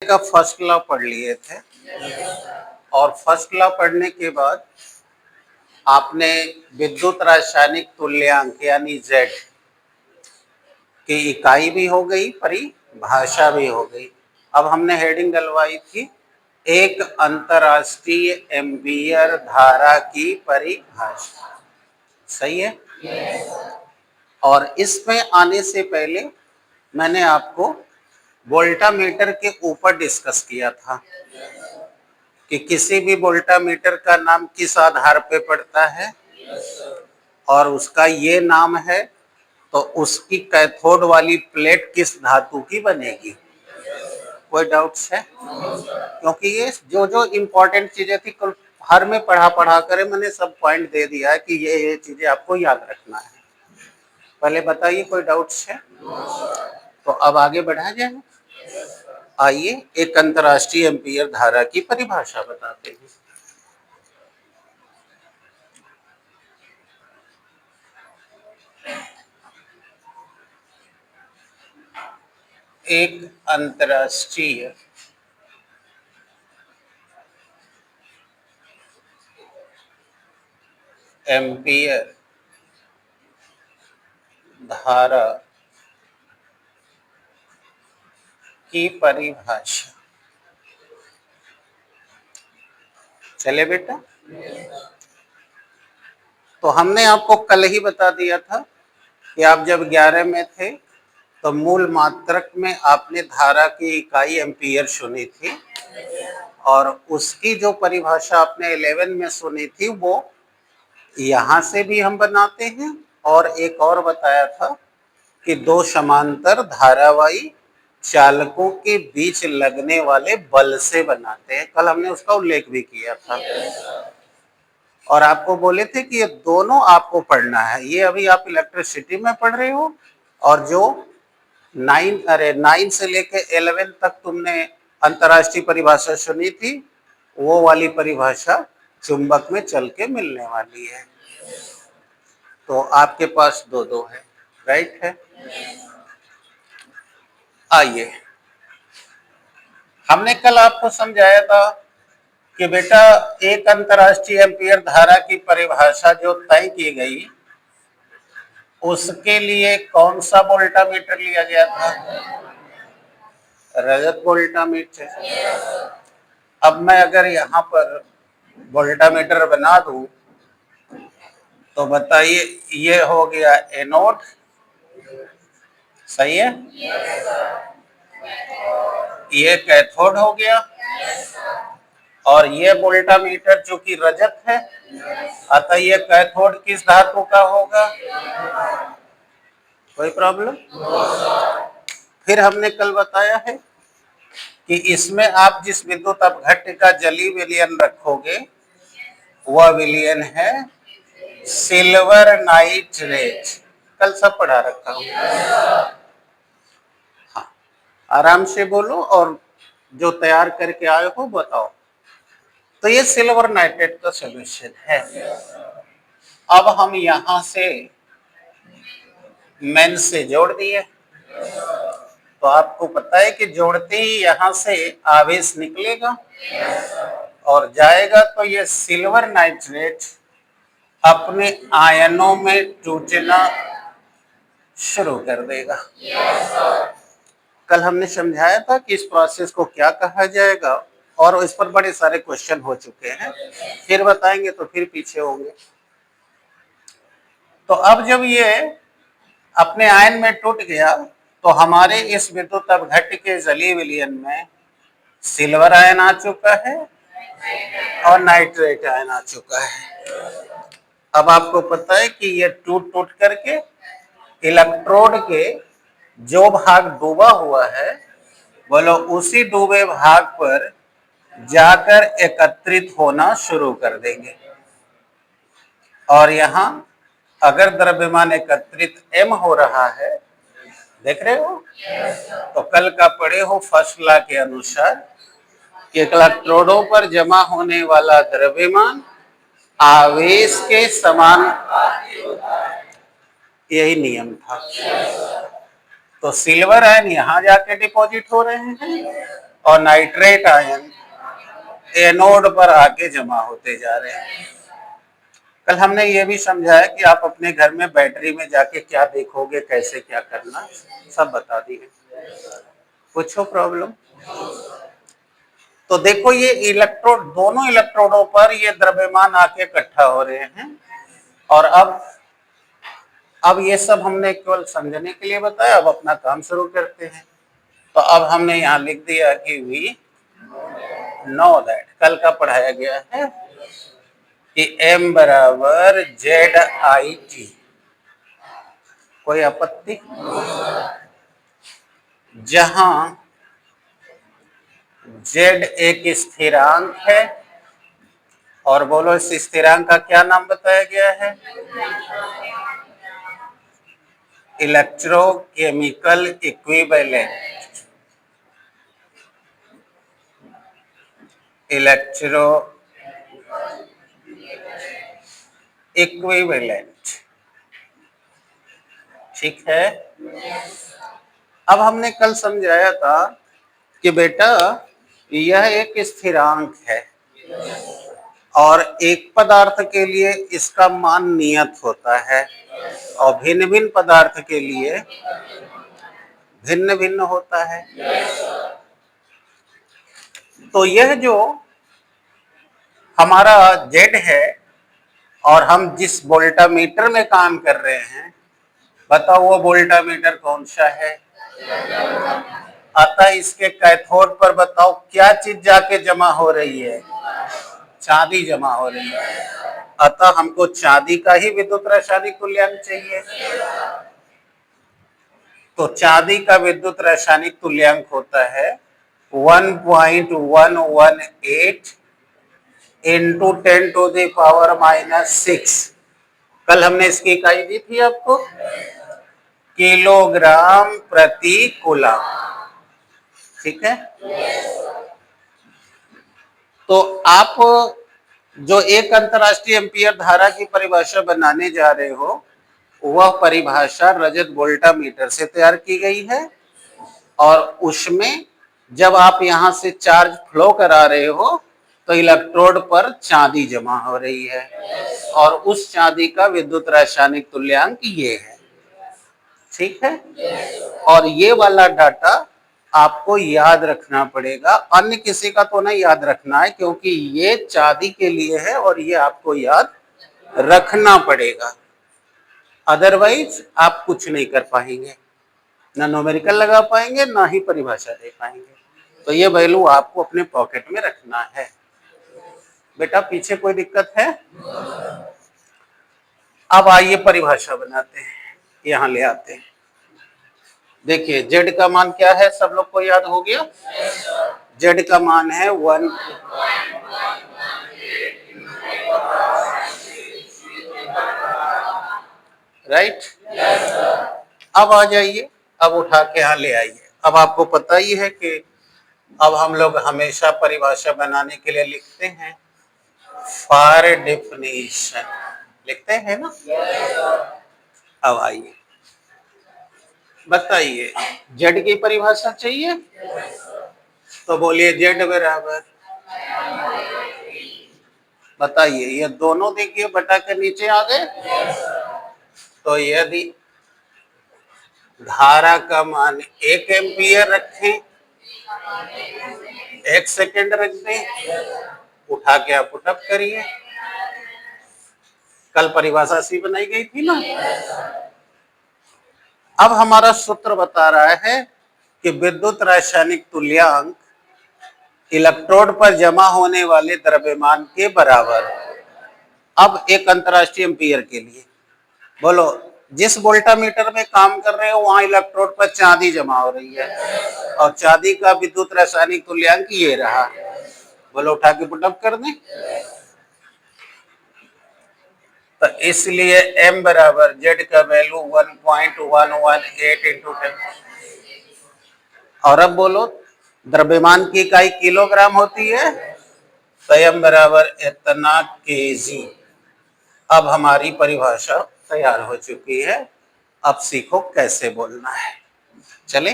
का first law पढ़ लिए थे और फर्स्ट लॉ पढ़ने के बाद आपने विद्युत रासायनिक तुल्यांक यानी जेड की इकाई भी हो गई, परिभाषा भी हो गई। अब हमने हेडिंग डलवाई थी एक अंतरराष्ट्रीय एम्पीयर धारा की परिभाषा। सही है? और इसमें आने से पहले मैंने आपको वोल्टामीटर के ऊपर डिस्कस किया था कि किसी भी वोल्टामीटर का नाम किस आधार पे पड़ता है और उसका ये नाम है तो उसकी कैथोड वाली प्लेट किस धातु की बनेगी। कोई डाउट्स है? क्योंकि ये जो जो इम्पोर्टेंट चीजें थी कल हर में पढ़ा कर मैंने सब पॉइंट दे दिया है कि ये चीजें आपको याद रखना है। पहले बताइए, कोई डाउट्स है? तो अब आगे बढ़ा जाए। आइए एक अंतरराष्ट्रीय एम्पीयर धारा की परिभाषा बताते हैं। एक अंतरराष्ट्रीय एम्पीयर धारा की परिभाषा। चले बेटा, तो हमने आपको कल ही बता दिया था कि आप जब 11 में थे तो मूल मात्रक में आपने धारा की इकाई एम्पीयर सुनी थी और उसकी जो परिभाषा आपने 11 में सुनी थी वो यहां से भी हम बनाते हैं और एक और बताया था कि दो समांतर धारावाही चालकों के बीच लगने वाले बल से बनाते हैं। कल हमने उसका उल्लेख भी किया था और आपको बोले थे कि ये दोनों आपको पढ़ना है। ये अभी आप इलेक्ट्रिसिटी में पढ़ रहे हो और जो 9 से लेके 11 तक तुमने अंतरराष्ट्रीय परिभाषा सुनी थी वो वाली परिभाषा चुंबक में चल के मिलने वाली है। तो आपके पास दो दो है, राइट है? आइए, हमने कल आपको समझाया था कि बेटा एक अंतरराष्ट्रीय एम्पीयर धारा की परिभाषा जो तय की गई उसके लिए कौन सा वोल्टामीटर लिया गया था? रजत वोल्टामीटर। अब मैं अगर यहाँ पर वोल्टामीटर बना दूं तो बताइए, ये हो गया एनोड, सही है? ये कैथोड हो गया और ये वोल्टामीटर जो कि रजत है, अतः ये कैथोड किस धातु का होगा? कोई प्रॉब्लम? फिर हमने कल बताया है कि इसमें आप जिस विद्युत अपघट्य का जलीय विलयन रखोगे वह विलयन है सिल्वर नाइट्रेट। कल सब पढ़ा रखा हूं। हाँ, आराम से बोलो और जो तैयार करके आए हो बताओ। तो ये सिल्वर नाइट्रेट का सॉल्यूशन है। अब हम यहां से मेन से जोड़ दिए तो आपको पता है कि जोड़ते ही यहां से आवेश निकलेगा और जाएगा तो ये सिल्वर नाइट्रेट अपने आयनों में टूटना शुरू कर देगा। कल हमने समझाया था कि इस प्रोसेस को क्या कहा जाएगा और इस पर बड़े सारे क्वेश्चन हो चुके हैं, फिर बताएंगे तो फिर पीछे होंगे। तो अब जब ये अपने आयन में टूट गया तो हमारे इस विद्युत अपघट्य के जलीय विलयन में सिल्वर आयन आ चुका है और नाइट्रेट आयन आ चुका है। अब आपको पता है कि ये टूट टूट करके इलेक्ट्रोड के जो भाग डूबा हुआ है बोलो उसी डूबे भाग पर जाकर एकत्रित होना शुरू कर देंगे और यहाँ अगर द्रव्यमान एकत्रित m हो रहा है, देख रहे हो? तो कल का पढ़े हो फर्स्ट लॉ के अनुसार कि इलेक्ट्रोडों पर जमा होने वाला द्रव्यमान आवेश के समान, यही नियम था। तो सिल्वर आयन यहां जाके डिपॉजिट हो रहे हैं और नाइट्रेट आयन एनोड पर आके जमा होते जा रहे हैं। कल हमने ये भी समझाया कि आप अपने घर में बैटरी में जाके क्या देखोगे, कैसे क्या करना, सब बता दिए। पूछो प्रॉब्लम। तो देखो ये इलेक्ट्रोड, दोनों इलेक्ट्रोडों पर ये द्रव्यमान आके इकट्ठा हो रहे हैं। और अब ये सब हमने केवल समझने के लिए बताया। अब अपना काम शुरू करते हैं। तो अब हमने यहाँ लिख दिया कि वी नो दैट, कल का पढ़ाया गया है कि m बराबर ZIT। कोई आपत्ति? जहां Z एक स्थिरांक है, और बोलो इस स्थिरांक का क्या नाम बताया गया है? Electrochemical equivalent. इलेक्ट्रो इक्विवेलेंट, ठीक है। अब हमने कल समझाया था कि बेटा यह एक स्थिरांक है और एक पदार्थ के लिए इसका मान नियत होता है और भिन्न भिन्न पदार्थ के लिए भिन्न भिन्न होता है। तो यह जो हमारा Z है और हम जिस वोल्टामीटर में काम कर रहे हैं, बताओ वो वोल्टामीटर कौन सा है? अतः इसके कैथोड पर बताओ क्या चीज जाके जमा हो रही है? चांदी जमा हो रही है। अतः हमको चांदी का ही विद्युत रासायनिक तुल्यांक चाहिए। तो चांदी का विद्युत रासायनिक तुल्यांक होता है 1.118 इंटू 10⁻⁻⁶। कल हमने इसकी इकाई दी थी आपको, किलोग्राम प्रति कूलम, ठीक है। तो आप जो एक अंतरराष्ट्रीय एम्पीयर धारा की परिभाषा बनाने जा रहे हो, वह परिभाषा रजत वोल्टामीटर से तैयार की गई है। और उसमें जब आप यहां से चार्ज फ्लो करा रहे हो तो इलेक्ट्रोड पर चांदी जमा हो रही है और उस चांदी का विद्युत रासायनिक तुल्यांक ये है, ठीक है। और ये वाला डाटा आपको याद रखना पड़ेगा, अन्य किसी का तो नहीं याद रखना है, क्योंकि ये चांदी के लिए है और ये आपको याद रखना पड़ेगा। अदरवाइज आप कुछ नहीं कर पाएंगे, ना न्यूमेरिकल लगा पाएंगे, ना ही परिभाषा दे पाएंगे। तो ये वैल्यू आपको अपने पॉकेट में रखना है। बेटा पीछे कोई दिक्कत है? अब आइए परिभाषा बनाते हैं, यहां ले आते हैं। देखिए Z का मान क्या है, सब लोग को याद हो गया? Z का मान है 1, राइट। अब आ जाइए, अब उठा के यहां ले आइए। अब आपको पता ही है कि अब हम लोग हमेशा परिभाषा बनाने के लिए लिखते हैं फॉर डेफिनेशन, लिखते हैं ना। अब आइए बताइए, Z की परिभाषा चाहिए? तो बोलिए Z बराबर, बताइए ये दोनों देखिए बटा के नीचे आ गए। तो यदि धारा का मान 1 एम्पियर रखें, 1 सेकेंड रख दें, उठा के आप पुटअप करिए। कल परिभाषा सी बनाई गई थी ना। अब हमारा सूत्र बता रहा है कि विद्युत रासायनिक तुल्यांक इलेक्ट्रोड पर जमा होने वाले द्रव्यमान के बराबर। अब एक अंतरराष्ट्रीय एम्पीयर के लिए बोलो, जिस वोल्टामीटर में काम कर रहे हो वहां इलेक्ट्रोड पर चांदी जमा हो रही है और चांदी का विद्युत रासायनिक तुल्यांक ये रहा। बोलो उठा के पुटअप कर दें। तो इसलिए m बराबर Z का वैल्यू 1.118 इंटू 10। और अब बोलो द्रव्यमान की इकाई किलोग्राम होती है, तो m बराबर इतना kg। अब हमारी परिभाषा तैयार हो चुकी है। अब सीखो कैसे बोलना है। चले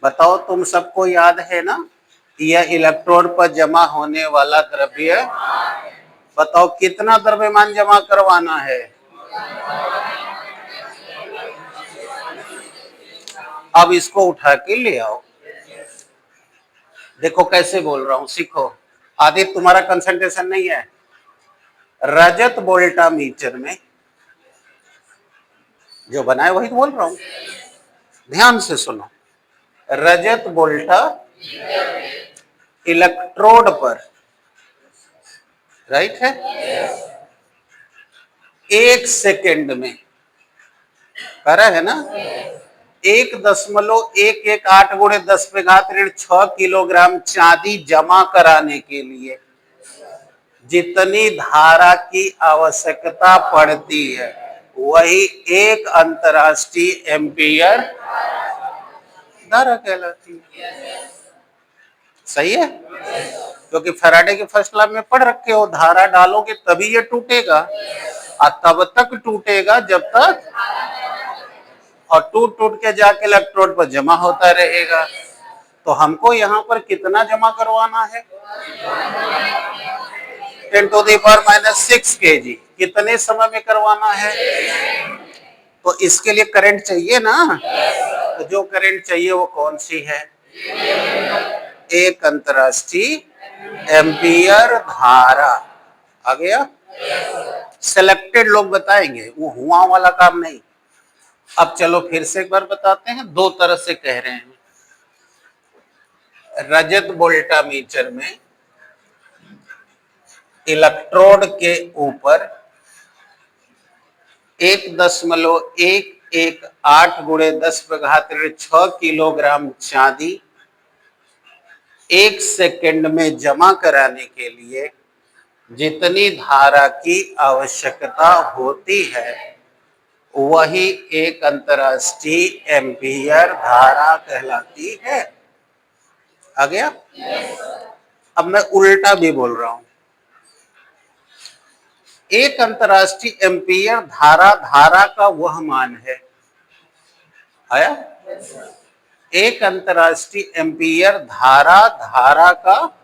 बताओ, तुम सबको याद है ना, यह इलेक्ट्रोड पर जमा होने वाला द्रव्य, बताओ कितना द्रव्यमान जमा करवाना है। अब इसको उठा के ले आओ। देखो कैसे बोल रहा हूं, सीखो। आदित्य, तुम्हारा कंसंट्रेशन नहीं है। रजत वोल्टामीटर में जो बनाए वही तो बोल रहा हूं, ध्यान से सुनो। रजत वोल्टा इलेक्ट्रोड पर, राइट है, 1 सेकेंड में, करा है ना, 1.118 × 10⁻⁶ चांदी जमा कराने के लिए जितनी धारा की आवश्यकता पड़ती है वही एक अंतर्राष्ट्रीय एम्पियर धारा कहलाती है। सही है, क्योंकि फैराडे के फर्स्ट लॉ में पढ़ रखे हो, धारा डालोगे तभी ये टूटेगा, और तब तक टूटेगा जब तक, और टूट टूट के जाके इलेक्ट्रोड पर जमा होता रहेगा। तो हमको यहाँ पर कितना जमा करवाना है, 10⁻⁻⁶ kg। कितने समय में करवाना है, तो इसके लिए करंट चाहिए ना, तो जो करंट चाहिए वो कौन सी है, एक अंतर्राष्ट्रीय एम्पियर धारा। आ गया, सिलेक्टेड लोग बताएंगे, वो हुआ वाला काम नहीं। अब चलो फिर से एक बार बताते हैं, दो तरह से कह रहे हैं। रजत वोल्टामीटर में इलेक्ट्रोड के ऊपर 1.118 × 10⁻⁶ चांदी 1 सेकेंड में जमा कराने के लिए जितनी धारा की आवश्यकता होती है वही एक अंतर्राष्ट्रीय एम्पियर धारा कहलाती है। आ गया, अब मैं उल्टा भी बोल रहा हूं। एक अंतर्राष्ट्रीय एम्पियर धारा, धारा का वह मान है, आया, एक अंतर्राष्ट्रीय एम्पियर धारा, धारा का,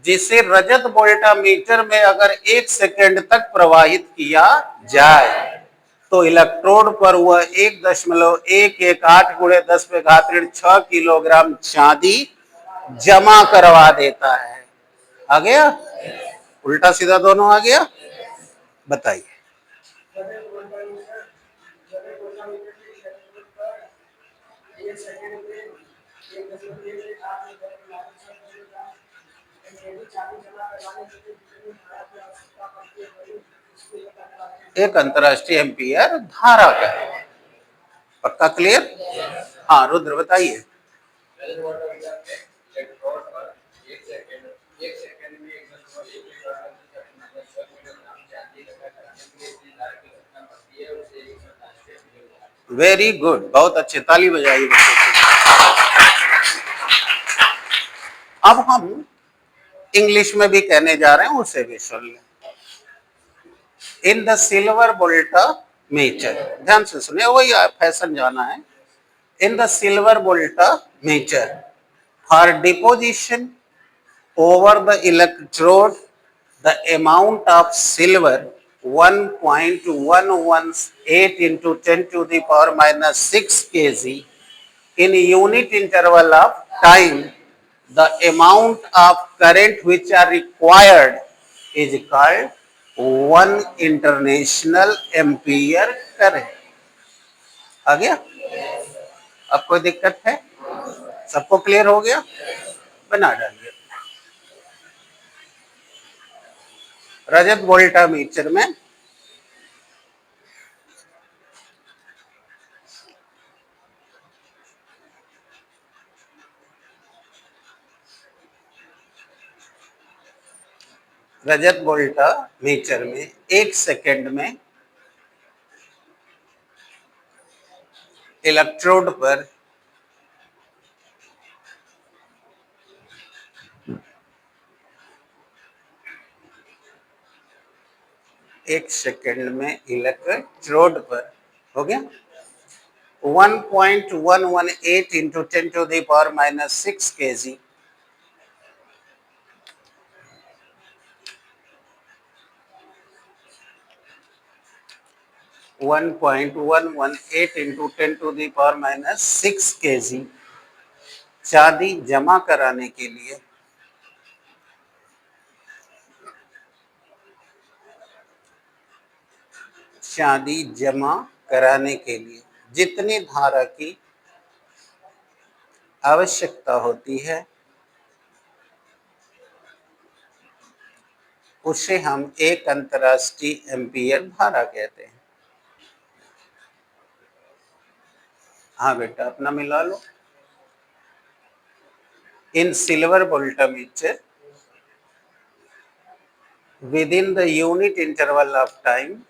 जिसे रजत वोल्टामीटर में अगर 1 सेकेंड तक प्रवाहित किया जाए तो इलेक्ट्रोड पर वह 1.118 × 10⁻⁶ किलोग्राम चांदी जमा करवा देता है। आ गया, उल्टा सीधा दोनों आ गया। बताइए, एक अंतर्राष्ट्रीय एम्पियर धारा का है। पक्का क्लियर? हाँ रुद्र बताइए। वेरी गुड, बहुत अच्छे, ताली बजाइए बच्चों के। अब हम इंग्लिश में भी कहने जा रहे हैं, उसे भी सुन लें। इन द सिल्वर वोल्टामीटर, ध्यान से सुनिए, वही फैशन जाना है। In the silver voltameter for deposition over the electrode the amount of silver 1.118 × 10⁻⁻⁶ kg in unit interval of time, the amount of current which are required is called 1 international ampere current। आ गया, अब कोई दिक्कत है, सबको clear हो गया, बना डालिए। रजत वोल्टामीटर में रजत वोल्टामीटर में 1 सेकेंड में इलेक्ट्रोड पर 1 सेकेंड में इलेक्ट्रोड पर, हो गया, 1.118 into 10 to the power minus 6 kg. One point one one eight into 10 to the power minus 6 kg चांदी जमा कराने के लिए जितनी धारा की आवश्यकता होती है उसे हम एक अंतरराष्ट्रीय एम्पीयर धारा कहते हैं। हाँ बेटा अपना मिला लो। In silver voltmeter within the unit interval of time,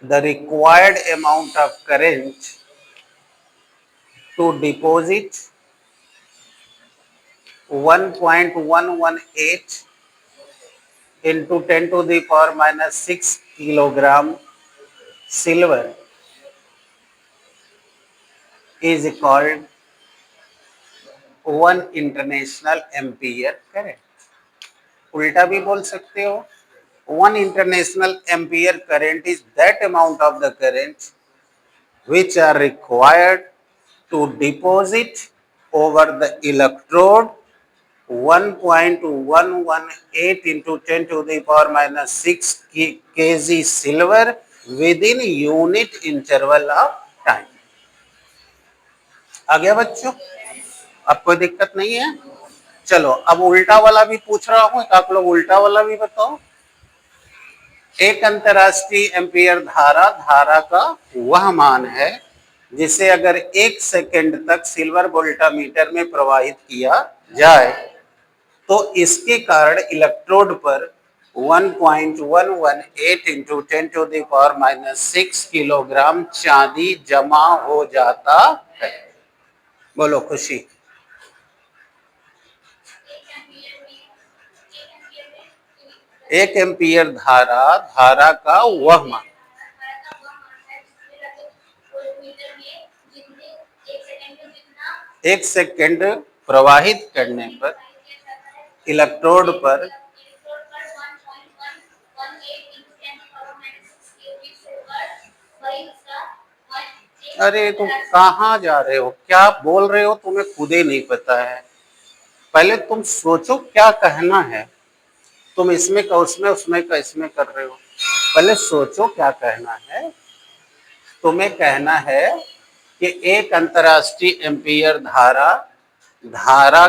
the required amount of current to deposit 1.118 into 10 to the power minus 6 kilogram silver is called 1 international ampere current. उल्टा भी बोल सकते हो, 1 international ampere current is that amount of the current which are required to deposit over the electrode 1.118 into 10 to the power minus 6 kg silver within unit interval of time. आ गया बच्चों? अब कोई दिक्कत नहीं है? चलो अब उल्टा वाला भी पूछ रहा हूं, आप लोग उल्टा वाला भी बताओ। एक अंतरराष्ट्रीय एम्पीयर धारा का वह मान है जिसे अगर 1 सेकंड तक सिल्वर वोल्टामीटर में प्रवाहित किया जाए तो इसके कारण इलेक्ट्रोड पर 1.118 into 10 to the power minus 6 kilogram चांदी जमा हो जाता है। बोलो खुशी। एक एम्पीयर धारा का वह मान एक सेकंड प्रवाहित करने पर इलेक्ट्रोड पर अरे तुम कहाँ जा रहे हो, क्या बोल रहे हो, तुम्हें खुद ही नहीं पता है। पहले तुम सोचो क्या कहना है, तुम इसमें का उसमें, उसमें का इसमें कर रहे हो। पहले सोचो क्या कहना है। तुम्हें कहना है कि एक अंतरराष्ट्रीय एम्पीयर धारा